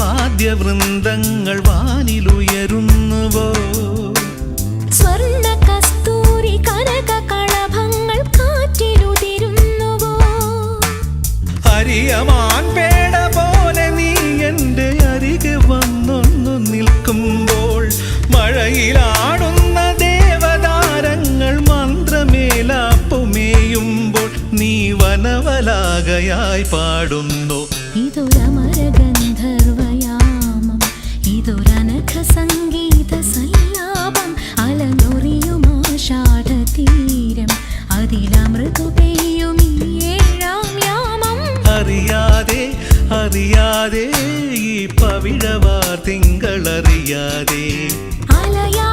വാദ്യവൃന്ദങ്ങൾ വാനിലുയരുന്നുവോ സ്വർണ്ണ കസ്തൂരി കനക കളഭങ്ങൾ കാറ്റിലുതിരുന്നുവോ ഹരിയമാൻ പേട പോലെ നീ എൻ്റെ അരികെ വന്നൊന്നു നിൽക്കുമ്പോൾ മഴയിലാടുന്ന ദേവതാരങ്ങൾ മന്ത്രമേലാപ്പുമേയുമ്പോൾ നീ വനവലാകയായി പാടുന്നു ഇതൊരമരഗന്ധർവയാമം ഇതൊരനഘ സംഗീത സല്ലാപം അലനൊറിയുമാഷാഢതീരം അതിലമൃതു പെയ്യും ഈ ഏഴാം യാമം അറിയാതെ അറിയാതെ ഈ പവിഴവാർ തിങ്കളറിയാതെ അലയാ